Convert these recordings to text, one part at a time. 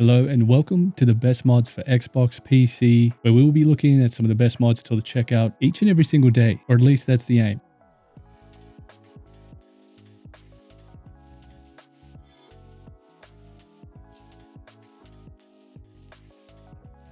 Hello and welcome to the best mods for Xbox PC, where we will be looking at some of the best mods till the checkout each and every single day, or at least that's the aim.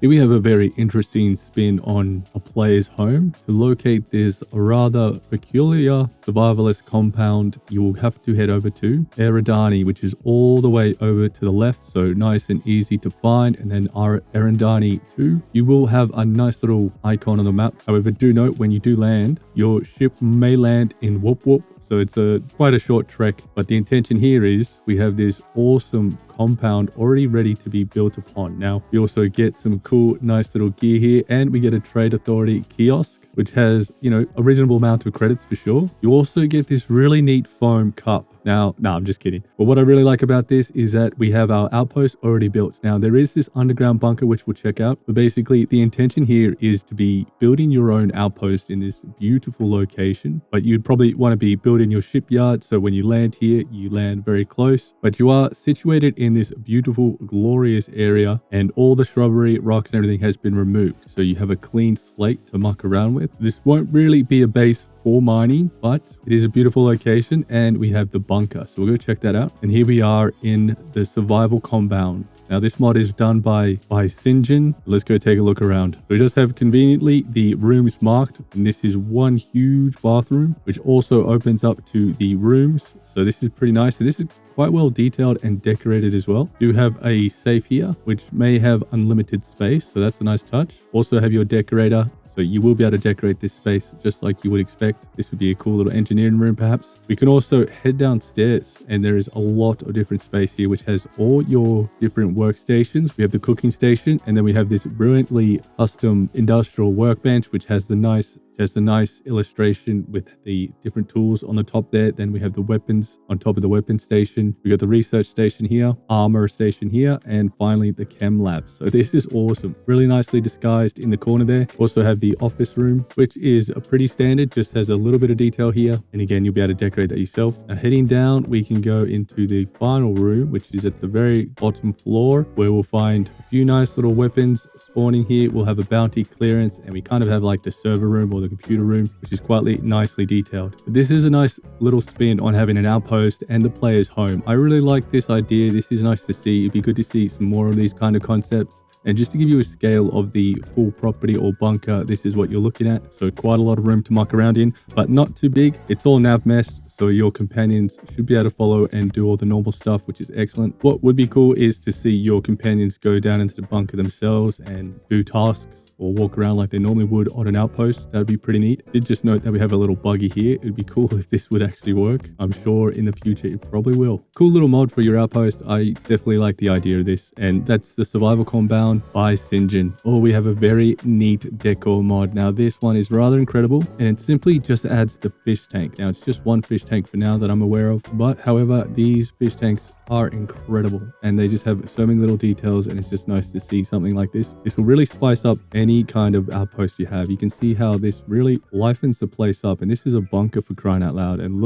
Here we have a very interesting spin on a player's home. To locate this rather peculiar survivalist compound, you will have to head over to Eridani, which is all the way over to the left, so nice and easy to find. And then our Eridani-II, you will have a nice little icon on the map. However, do note when you do land, your ship may land in Whoop Whoop. So it's quite a short trek, but the intention here is we have this awesome compound already ready to be built upon. Now, we also get some cool, nice little gear here, and we get a Trade Authority kiosk, which has, a reasonable amount of credits for sure. You also get this really neat foam cup. Now, no, I'm just kidding. But what I really like about this is that we have our outpost already built. Now, there is this underground bunker, which we'll check out. But basically, the intention here is to be building your own outpost in this beautiful location. But you'd probably want to be building your shipyard. So when you land here, you land very close. But you are situated in this beautiful, glorious area. And all the shrubbery, rocks, and everything has been removed. So you have a clean slate to muck around with. This won't really be a base for mining, but it is a beautiful location, and we have the bunker, so we'll go check that out. And here we are in the survival compound. Now, this mod is done by sin.chillerr. Let's go take a look around. So it does have conveniently the rooms marked, and this is one huge bathroom, which also opens up to the rooms. So this is pretty nice, and this is quite well detailed and decorated as well. You have a safe here, which may have unlimited space, so that's a nice touch. Also have your decorator. So you will be able to decorate this space just like you would expect. This would be a cool little engineering room perhaps. We can also head downstairs, and there is a lot of different space here, which has all your different workstations. We have the cooking station, and then we have this brilliantly custom industrial workbench, which has the nice illustration with the different tools on the top there. Then we have the weapons on top of the weapon station. We got the research station here, armor station here, and finally the chem lab. So this is awesome. Really nicely disguised in the corner there. Also have the office room, which is a pretty standard, just has a little bit of detail here. And again, you'll be able to decorate that yourself. Now heading down, we can go into the final room, which is at the very bottom floor, where we'll find a few nice little weapons spawning here. We'll have a bounty clearance, and we kind of have like the server room or the computer room, which is quite nicely detailed. But this is a nice little spin on having an outpost and the player's home. I really like this idea. This is nice to see. It'd be good to see some more of these kind of concepts. And just to give you a scale of the full property or bunker, this is what you're looking at. So quite a lot of room to muck around in, but not too big. It's all nav mesh, so your companions should be able to follow and do all the normal stuff, which is excellent. What would be cool is to see your companions go down into the bunker themselves and do tasks or walk around like they normally would on an outpost. That would be pretty neat. Did just note that we have a little buggy here. It'd be cool if this would actually work. I'm sure in the future it probably will. Cool little mod for your outpost. I definitely like the idea of this. And that's the survival compound by sin.chillerr. Oh, we have a very neat decor mod. Now this one is rather incredible, and it simply just adds the fish tank. Now it's just one fish tank for now that I'm aware of, but however, these fish tanks are incredible, and they just have so many little details, and it's just nice to see something like this. This will really spice up any kind of outpost you have. You can see how this really livens the place up, and this is a bunker for crying out loud. And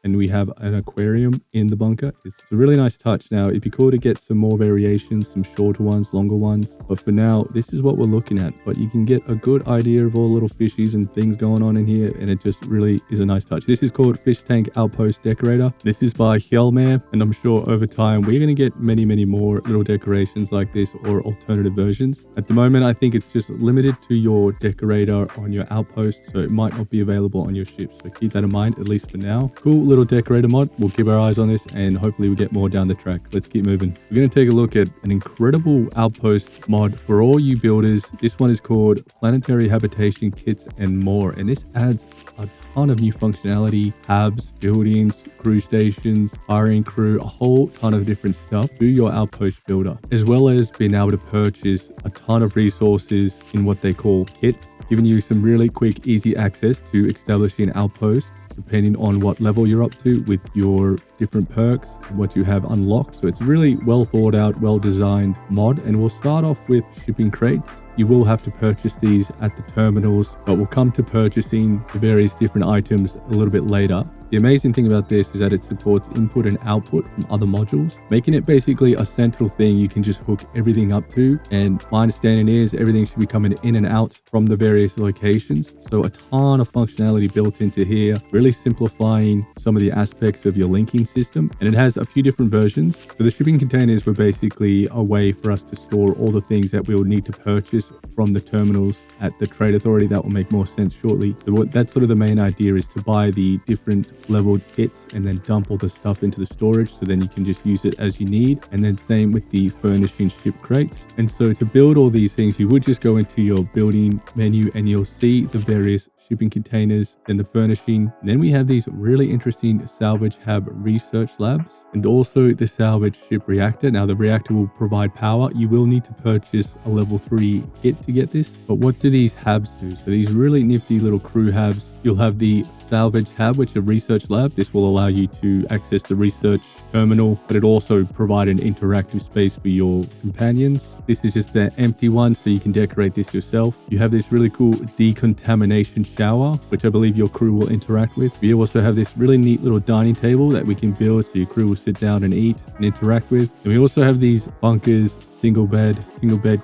and we have an aquarium in the bunker. It's a really nice touch. Now it'd be cool to get some more variations, some shorter ones, longer ones, but for now this is what we're looking at. But you can get a good idea of all the little fishies and things going on in here, and it just really is a nice touch. This is called Fish Tank Outpost Decorator. This is by Hjelmer, and I'm sure over time we're going to get many more little decorations like this or alternative versions. At the moment, I think it's just limited to your decorator on your outpost, so it might not be available on your ship, so keep that in mind, at least for now. Cool little decorator mod. We'll keep our eyes on this, and hopefully we'll get more down the track. Let's keep moving. We're going to take a look at an incredible outpost mod for all you builders. This one is called Planetary Habitation Kits and more, and this adds a ton of new functionality, hubs, buildings, crew stations, hiring crew, a whole ton of different stuff to your outpost builder, as well as being able to purchase a ton of resources in what they call kits, giving you some really quick, easy access to establishing outposts depending on what level you're up to with your different perks and what you have unlocked. So it's really well thought out, well designed mod. And we'll start off with shipping crates. You will have to purchase these at the terminals, but we'll come to purchasing the various different items a little bit later. The amazing thing about this is that it supports input and output from other modules, making it basically a central thing you can just hook everything up to. And my understanding is everything should be coming in and out from the various locations. So a ton of functionality built into here, really simplifying some of the aspects of your linking system. And it has a few different versions. So the shipping containers were basically a way for us to store all the things that we will need to purchase from the terminals at the Trade Authority. That will make more sense shortly. So that's sort of the main idea, is to buy the different leveled kits and then dump all the stuff into the storage, so then you can just use it as you need. And then same with the furnishing ship crates. And so to build all these things, you would just go into your building menu and you'll see the various shipping containers, then the furnishing. And then we have these really interesting salvage hab research labs and also the salvage ship reactor. Now the reactor will provide power. You will need to purchase a level 3 kit to get this. But what do these habs do? So these really nifty little crew habs. You'll have the salvage hab, which is a research lab. This will allow you to access the research terminal, but it also provide an interactive space for your companions. This is just an empty one, so you can decorate this yourself. You have this really cool decontamination shower, which I believe your crew will interact with. We also have this really neat little dining table that we can build so your crew will sit down and eat and interact with. And we also have these bunkers, single bed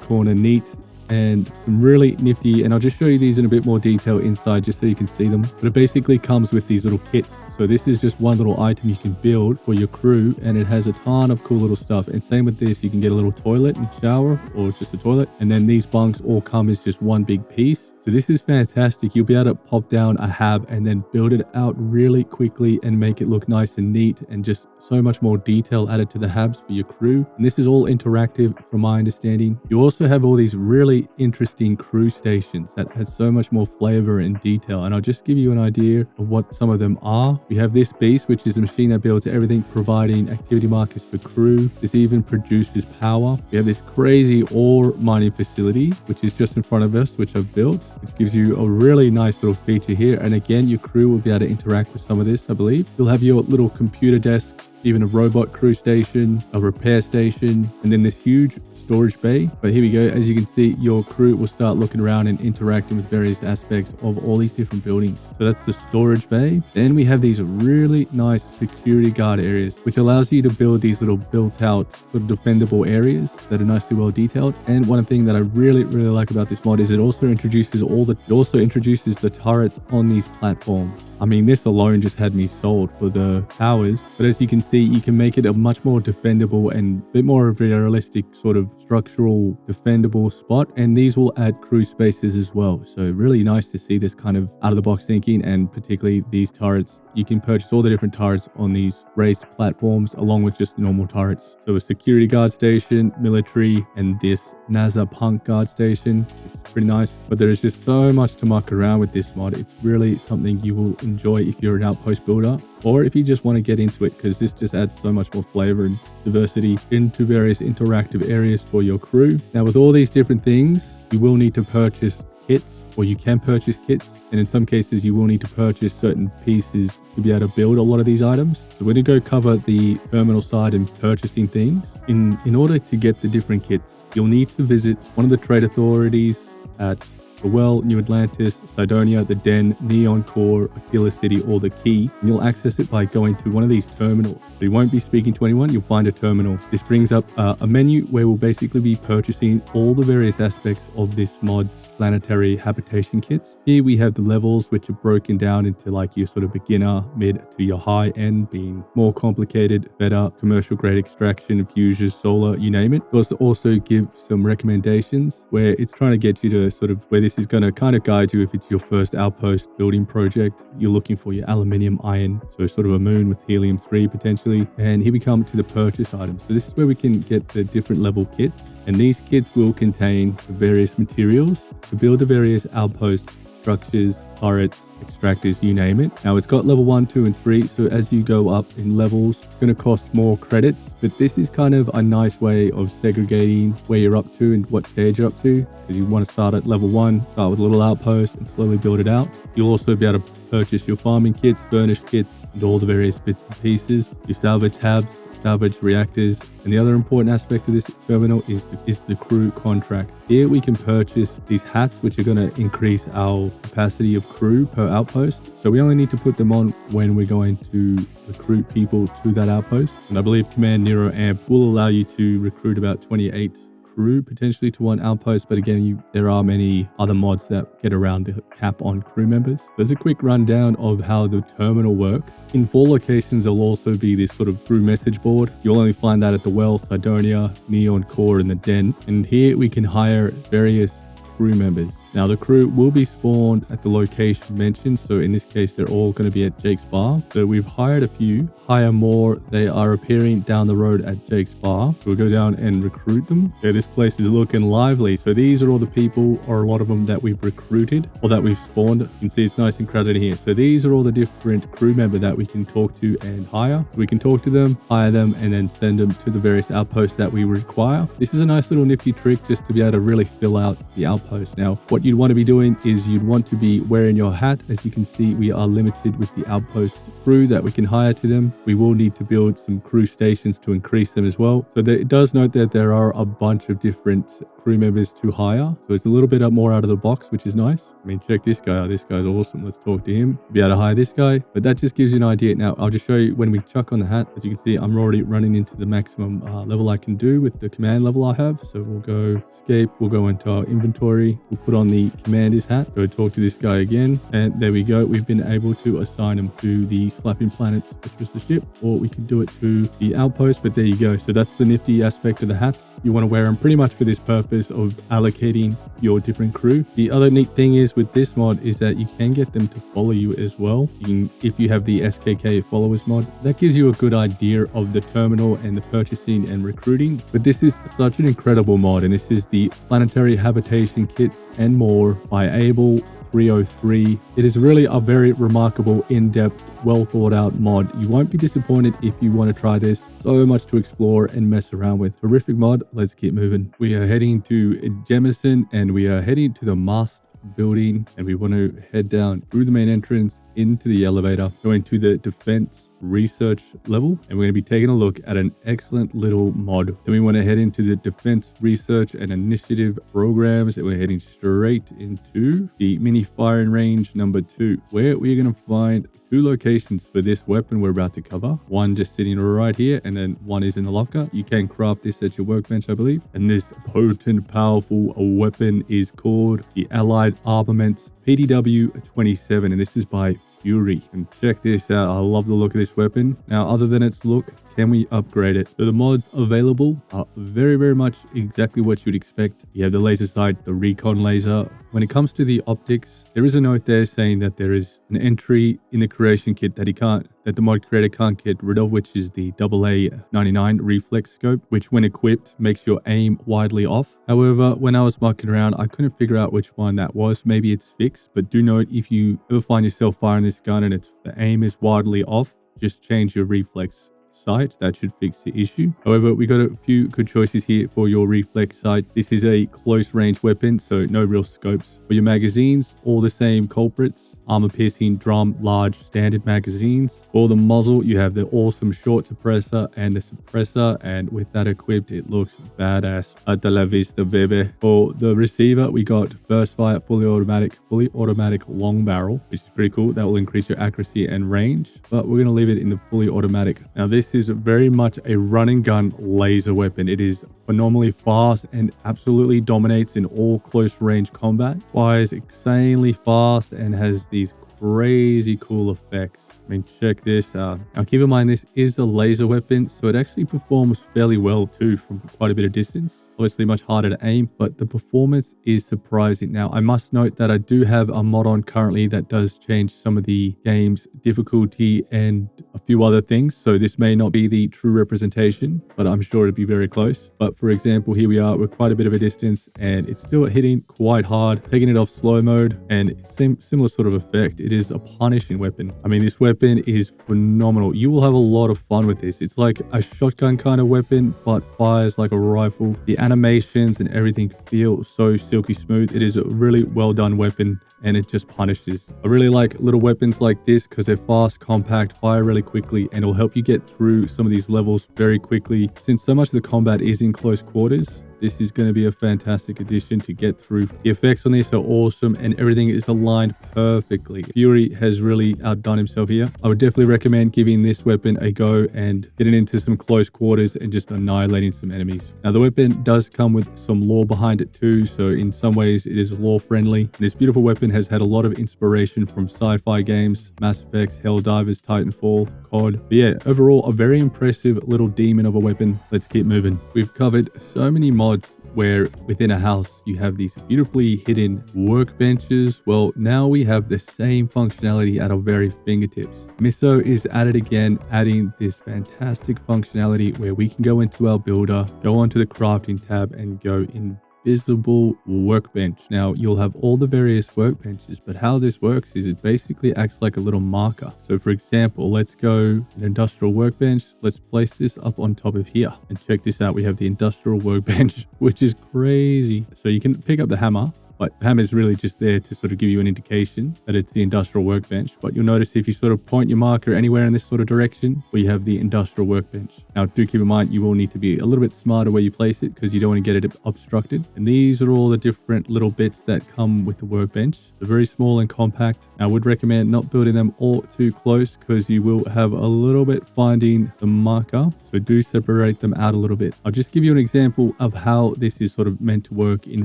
corner neat, and some really nifty, and I'll just show you these in a bit more detail inside just so you can see them. But it basically comes with these little kits. So this is just one little item you can build for your crew, and it has a ton of cool little stuff. And same with this, you can get a little toilet and shower, or just a toilet. And then these bunks all come as just one big piece. So this is fantastic. You'll be able to pop down a hab and then build it out really quickly and make it look nice and neat, and just so much more detail added to the habs for your crew. And this is all interactive from my understanding. You also have all these really interesting crew stations that has so much more flavor and detail. And I'll just give you an idea of what some of them are. We have this beast, which is a machine that builds everything, providing activity markers for crew. This even produces power. We have this crazy ore mining facility, which is just in front of us, which I've built, which gives you a really nice little feature here. And again, your crew will be able to interact with some of this, I believe. You'll have your little computer desks, even a robot crew station, a repair station, and then this huge storage bay. But here we go. As you can see, your crew will start looking around and interacting with various aspects of all these different buildings. So that's the storage bay. Then we have these really nice security guard areas, which allows you to build these little built out sort of defendable areas that are nicely well detailed. And one thing that I really like about this mod is it also introduces the turrets on these platforms. I mean, this alone just had me sold for the towers. But as you can see, you can make it a much more defendable and a bit more of a realistic sort of structural defendable spot. And these will add crew spaces as well. So really nice to see this kind of out of the box thinking, and particularly these turrets. You can purchase all the different turrets on these raised platforms along with just the normal turrets. So a security guard station, military, and this NASA punk guard station. It's pretty nice, but there is just so much to muck around with this mod. It's really something you will enjoy if you're an outpost builder, or if you just want to get into it, because this just adds so much more flavor and diversity into various interactive areas for your crew. Now with all these different things, you will need to purchase kits, or you can purchase kits, and in some cases you will need to purchase certain pieces to be able to build a lot of these items. So we're going to go cover the terminal side and purchasing things. In order to get the different kits, you'll need to visit one of the trade authorities at the Well, New Atlantis, Cydonia, the Den, Neon Core, Aquila City, or the Key. And you'll access it by going to one of these terminals. So you won't be speaking to anyone, you'll find a terminal. This brings up a menu where we'll basically be purchasing all the various aspects of this mod's Planetary Habitation Kits. Here we have the levels, which are broken down into like your sort of beginner, mid to your high end, being more complicated, better, commercial grade extraction, fusion, solar, you name it. It also give some recommendations where it's trying to get you to sort of where this is going to kind of guide you if it's your first outpost building project. You're looking for your aluminium iron, so sort of a moon with helium-3 potentially. And here we come to the purchase items. So this is where we can get the different level kits, and these kits will contain the various materials to build the various outposts, structures, turrets, extractors, you name it. Now it's got level 1, 2, and 3. So as you go up in levels, it's going to cost more credits. But this is kind of a nice way of segregating where you're up to and what stage you're up to. Because you want to start at level 1, start with a little outpost and slowly build it out. You'll also be able to purchase your farming kits, furnished kits, and all the various bits and pieces, your salvage tabs, salvage reactors. And the other important aspect of this terminal is the crew contracts. Here we can purchase these hats, which are going to increase our capacity of crew per outpost. So we only need to put them on when we're going to recruit people to that outpost. And I believe Command Nero Amp will allow you to recruit about 28 crew potentially to one outpost, but again, there are many other mods that get around the cap on crew members. So there's a quick rundown of how the terminal works. In 4 locations, there'll also be this sort of crew message board. You'll only find that at the Well, Sidonia, Neon Core, and the Den. And here we can hire various crew members. Now the crew will be spawned at the location mentioned, so in this case they're all going to be at Jake's Bar. So we've hired a few. Hire more, they are appearing down the road at Jake's Bar. So we'll go down and recruit them. Okay, this place is looking lively. So these are all the people, or a lot of them, that we've recruited or that we've spawned. You can see it's nice and crowded here. So these are all the different crew members that we can talk to and hire. So we can talk to them, hire them, and then send them to the various outposts that we require. This is a nice little nifty trick just to be able to really fill out the outpost. Now, what you'd want to be doing is you'd want to be wearing your hat. As you can see, we are limited with the outpost crew that we can hire to them. We will need to build some crew stations to increase them as well. So it does note that there are a bunch of different crew members to hire. So it's a little bit more out of the box, which is nice. I mean, check this guy out. This guy's awesome. Let's talk to him. Be able to hire this guy. But that just gives you an idea. Now, I'll just show you when we chuck on the hat. As you can see, I'm already running into the maximum level I can do with the command level I have. So we'll go escape. We'll go into our inventory. We'll put on the commander's hat. Go talk to this guy again. And there we go. We've been able to assign him to the Slapping Planets, which was the ship, or we could do it to the outpost. But there you go. So that's the nifty aspect of the hats. You want to wear them pretty much for this purpose of allocating your different crew. The other neat thing is with this mod is that you can get them to follow you as well. If you have the SKK followers mod, that gives you a good idea of the terminal and the purchasing and recruiting. But this is such an incredible mod, and this is the Planetary Habitation Kits and More by Able 303. It is really a very remarkable, in-depth, well thought out mod. You won't be disappointed if you want to try this. So much to explore and mess around with. Terrific mod. Let's keep moving. We are heading to Jemison, and we are heading to the mast building, and we want to head down through the main entrance into the elevator, going to the defense research level, and we're going to be taking a look at an excellent little mod. Then we want to head into the defense research and initiative programs, and we're heading straight into the mini firing range number 2, where we're going to find 2 locations for this weapon we're about to cover. One just sitting right here, and then one is in the locker. You can craft this at your workbench, I believe. And this potent, powerful weapon is called the Allied Armaments PDW-27, and this is by Fury. And check this out. I love the look of this weapon. Now, other than its look, can we upgrade it? So the mods available are very, very much exactly what you'd expect. You have the laser sight, the recon laser. When it comes to the optics, there is a note there saying that there is an entry in the creation kit that the mod creator can't get rid of, which is the AA99 reflex scope, which when equipped makes your aim widely off. However, when I was mucking around, I couldn't figure out which one that was. Maybe it's fixed, but do note if you ever find yourself firing this gun and the aim is widely off, just change your reflex sight. That should fix the issue. However, we got a few good choices here for your reflex sight. This is a close range weapon, so no real scopes. For your magazines, all the same culprits: armor piercing, drum, large, standard magazines. For the muzzle, you have the awesome short suppressor and the suppressor, and with that equipped, it looks badass. Hasta la vista, baby. For the receiver, we got burst fire, fully automatic long barrel, which is pretty cool. That will increase your accuracy and range, but we're going to leave it in the fully automatic. Now, this is very much a run and gun laser weapon. It is phenomenally fast and absolutely dominates in all close range combat. Fires insanely fast and has these crazy cool effects. I mean, check this out. Now, keep in mind, this is a laser weapon, so it actually performs fairly well too from quite a bit of distance. Obviously much harder to aim, but the performance is surprising. Now, I must note that I do have a mod on currently that does change some of the game's difficulty and a few other things, so this may not be the true representation, but I'm sure it'd be very close. But for example, here we are, we're quite a bit of a distance, and it's still hitting quite hard. Taking it off slow mode, and similar sort of effect. It is a punishing weapon. I mean, this weapon is phenomenal. You will have a lot of fun with this. It's like a shotgun kind of weapon, but fires like a rifle. The animations and everything feel so silky smooth. It is a really well done weapon, and it just punishes. I really like little weapons like this because they're fast, compact, fire really quickly, and it'll help you get through some of these levels very quickly. Since so much of the combat is in close quarters, this is going to be a fantastic addition to get through. The effects on this are awesome, and everything is aligned perfectly. Fury has really outdone himself here. I would definitely recommend giving this weapon a go and getting into some close quarters and just annihilating some enemies. Now, the weapon does come with some lore behind it too, so in some ways it is lore friendly. This beautiful weapon has had a lot of inspiration from sci-fi games, Mass Effect, Helldivers, Titanfall, COD. But yeah, overall, a very impressive little demon of a weapon. Let's keep moving. We've covered so many mods where within a house you have these beautifully hidden workbenches. Well, now we have the same functionality at our very fingertips. Miso is at it again, adding this fantastic functionality where we can go into our builder, go onto the crafting tab, and go invisible workbench. Now, you'll have all the various workbenches, but how this works is it basically acts like a little marker. So for example, let's go an industrial workbench. Let's place this up on top of here, and check this out. We have the industrial workbench, which is crazy. So you can pick up the hammer, but the hammer is really just there to sort of give you an indication that it's the industrial workbench. But you'll notice if you sort of point your marker anywhere in this sort of direction, we have the industrial workbench. Now, do keep in mind, you will need to be a little bit smarter where you place it because you don't want to get it obstructed. And these are all the different little bits that come with the workbench. They're very small and compact. I would recommend not building them all too close because you will have a little bit finding the marker. So do separate them out a little bit. I'll just give you an example of how this is sort of meant to work in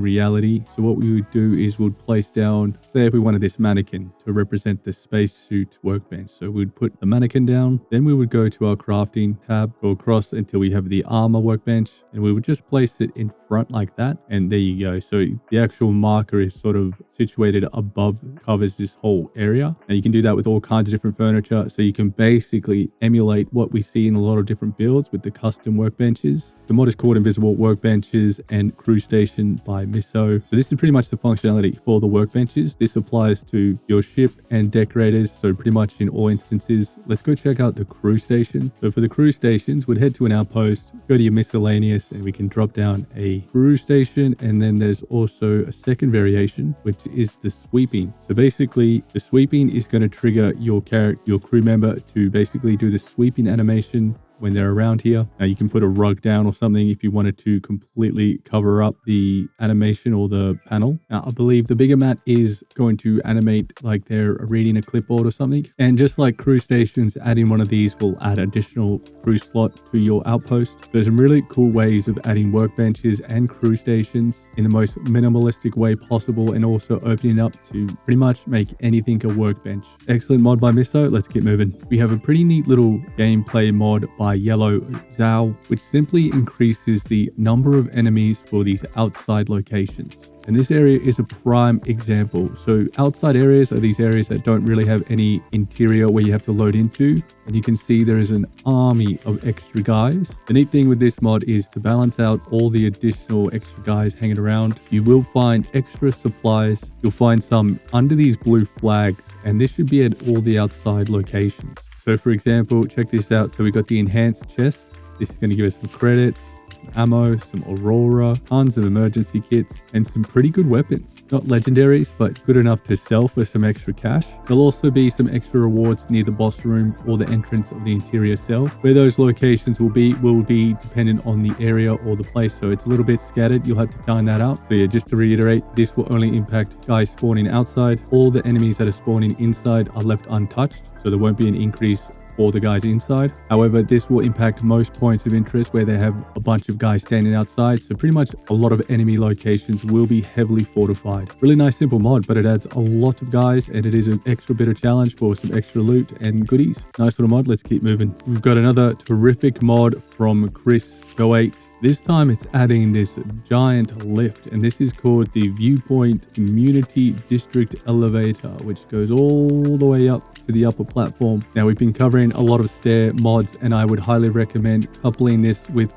reality. So what we would do is we'd place down, say if we wanted this mannequin to represent the spacesuit workbench. So we'd put the mannequin down, then we would go to our crafting tab, go across until we have the armor workbench, and we would just place it in front like that. And there you go. So the actual marker is sort of situated above, covers this whole area. And you can do that with all kinds of different furniture. So you can basically emulate what we see in a lot of different builds with the custom workbenches. The mod is called Invisible Workbenches and Crew Station by Miso. So this is pretty much the functionality for the workbenches. This applies to your ship and decorators, so pretty much in all instances. Let's go check out the crew station. So for the crew stations, we'd head to an outpost, go to your miscellaneous, and we can drop down a crew station. And then there's also a second variation, which is the sweeping. So basically, the sweeping is going to trigger your crew member to basically do the sweeping animation when they're around here. Now you can put a rug down or something if you wanted to completely cover up the animation or the panel. Now I believe the bigger mat is going to animate like they're reading a clipboard or something. And just like crew stations, adding one of these will add additional crew slot to your outpost. There's some really cool ways of adding workbenches and crew stations in the most minimalistic way possible, and also opening up to pretty much make anything a workbench. Excellent mod by Miso. Let's keep moving. We have a pretty neat little gameplay mod by Yellow Zhao, which simply increases the number of enemies for these outside locations. And this area is a prime example. So outside areas are these areas that don't really have any interior where you have to load into. And you can see there is an army of extra guys. The neat thing with this mod is to balance out all the additional extra guys hanging around. You will find extra supplies. You'll find some under these blue flags, and this should be at all the outside locations. So for example, check this out. So we got the enhanced chest. This is going to give us some credits, some ammo, some Aurora, tons of emergency kits, and some pretty good weapons. Not legendaries, but good enough to sell for some extra cash. There'll also be some extra rewards near the boss room or the entrance of the interior cell. Where those locations will be dependent on the area or the place. So it's a little bit scattered. You'll have to find that out. So yeah, just to reiterate, this will only impact guys spawning outside. All the enemies that are spawning inside are left untouched. So there won't be an increase for the guys inside. However, this will impact most points of interest where they have a bunch of guys standing outside. So pretty much a lot of enemy locations will be heavily fortified. Really nice, simple mod, but it adds a lot of guys, and it is an extra bit of challenge for some extra loot and goodies. Nice little mod. Let's keep moving. We've got another terrific mod from Chris Go 8. This time it's adding this giant lift, and this is called the Viewpoint Community District Elevator, which goes all the way up to the upper platform. Now, we've been covering a lot of stair mods, and I would highly recommend coupling this with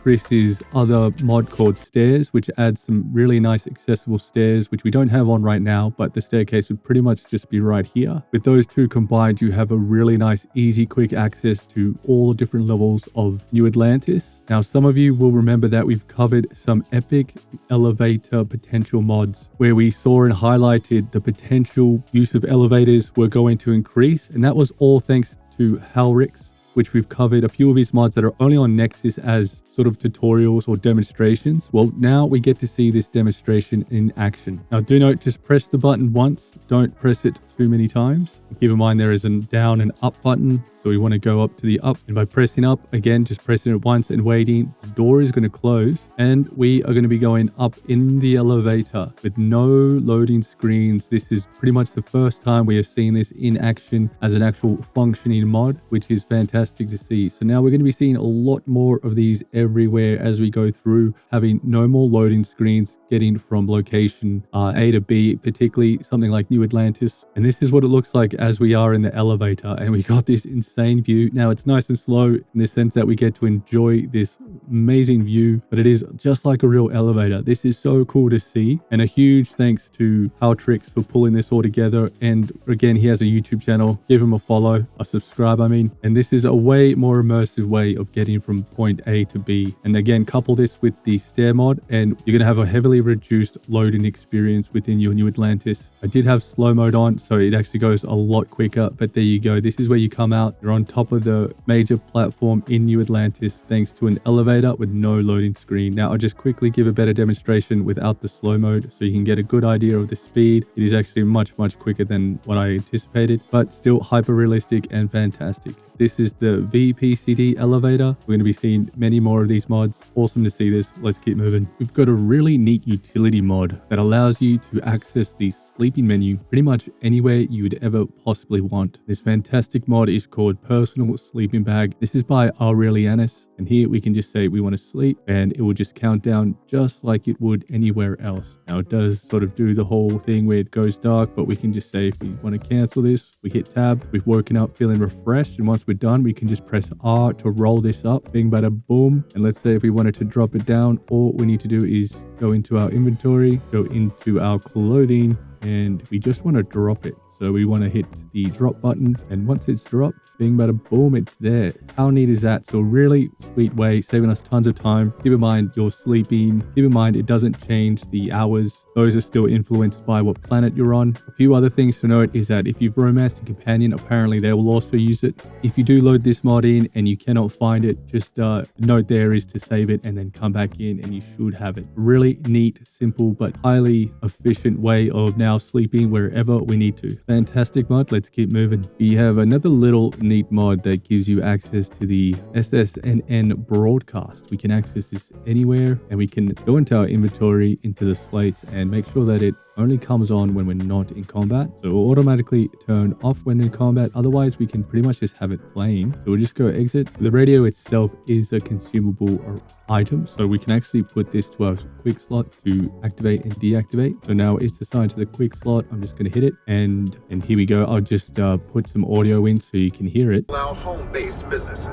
Chris's other mod called Stairs, which adds some really nice accessible stairs, which we don't have on right now, but the staircase would pretty much just be right here. With those two combined, you have a really nice, easy, quick access to all the different levels of New Atlantis. Now, some of you will remember that we've covered some epic elevator potential mods where we saw and highlighted the potential use of elevators were going to increase, and that was all thanks to Halrix, which we've covered a few of his mods that are only on Nexus as sort of tutorials or demonstrations. Well, now we get to see this demonstration in action. Now, do note, just press the button once. Don't press it too many times. Keep in mind there is a down and up button, so we want to go up to the up. And by pressing up, again, just pressing it once and waiting, the door is going to close, and we are going to be going up in the elevator with no loading screens. This is pretty much the first time we are seeing this in action as an actual functioning mod, which is fantastic to see. So now we're going to be seeing a lot more of these everywhere as we go through, having no more loading screens, getting from location A to B, particularly something like New Atlantis. And this is what it looks like as we are in the elevator, and we got this insane view. Now, it's nice and slow in the sense that we get to enjoy this amazing view, but it is just like a real elevator. This is so cool to see, and a huge thanks to Halrix for pulling this all together. And again, he has a YouTube channel. Give him a follow, a subscribe, and this is a way more immersive way of getting from point A to B. And again, couple this with the stair mod, and you're going to have a heavily reduced loading experience within your New Atlantis. I did have slow mode on, so it actually goes a lot quicker, but there you go. This is where you come out. You're on top of the major platform in New Atlantis thanks to an elevator with no loading screen. Now, I'll just quickly give a better demonstration without the slow mode so you can get a good idea of the speed. It is actually much quicker than what I anticipated, but still hyper realistic and fantastic. This is the VPCD Elevator. We're going to be seeing many more of these mods. Awesome to see this. Let's keep moving. We've got a really neat utility mod that allows you to access the sleeping menu pretty much anywhere you would ever possibly want. This fantastic mod is called Personal Sleeping Bag. This is by Aurelianus, and here we can just say we want to sleep, and it will just count down just like it would anywhere else. Now, it does sort of do the whole thing where it goes dark, but we can just say if we want to cancel this, we hit tab. We've woken up feeling refreshed, and once we're done, we can just press R to roll this up. Bing, bada, boom. And let's say if we wanted to drop it down, all we need to do is go into our inventory, go into our clothing, and we just want to drop it. So we want to hit the drop button, and once it's dropped, bing, bada, boom, it's there. How neat is that? So really sweet way, saving us tons of time. Keep in mind you're sleeping. Keep in mind it doesn't change the hours. Those are still influenced by what planet you're on. A few other things to note is that if you've romanced a companion, apparently they will also use it. If you do load this mod in and you cannot find it, just note there is to save it and then come back in and you should have it. Really neat, simple, but highly efficient way of now sleeping wherever we need to. Fantastic mod. Let's keep moving. We have another little neat mod that gives you access to the SSNN broadcast. We can access this anywhere, and we can go into our inventory, into the slates, and make sure that it only comes on when we're not in combat. So it will automatically turn off when in combat. Otherwise, we can pretty much just have it playing. So we'll just go exit. The radio itself is a consumable item, so we can actually put this to our quick slot to activate and deactivate. So now it's assigned to the quick slot. I'm just going to hit it, and here we go. I'll just put some audio in so you can hear it. Allow home-based businesses.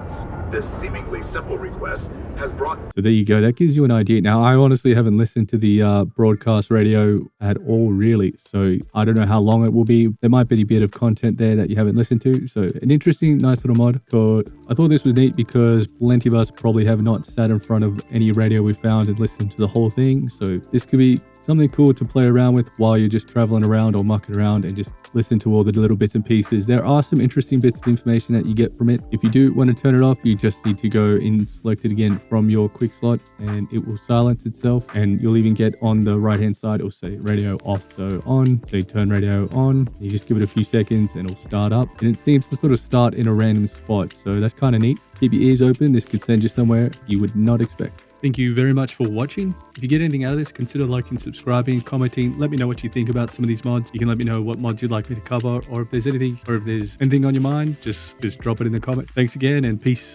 This seemingly simple request has brought... So there you go. That gives you an idea. Now, I honestly haven't listened to the broadcast radio at all, really. So I don't know how long it will be. There might be a bit of content there that you haven't listened to. So an interesting, nice little mod. I thought this was neat because plenty of us probably have not sat in front of any radio we found and listened to the whole thing. So this could be something cool to play around with while you're just traveling around or mucking around and just listen to all the little bits and pieces. There are some interesting bits of information that you get from it. If you do want to turn it off, you just need to go in, select it again from your quick slot, and it will silence itself. And you'll even get on the right hand side, it'll say radio off. So on, so you turn radio on, you just give it a few seconds and it'll start up. And it seems to sort of start in a random spot. So that's kind of neat. Keep your ears open. This could send you somewhere you would not expect. Thank you very much for watching. If you get anything out of this, consider liking, subscribing, commenting. Let me know what you think about some of these mods. You can let me know what mods you'd like me to cover, or if there's anything on your mind, just drop it in the comment. Thanks again, and peace.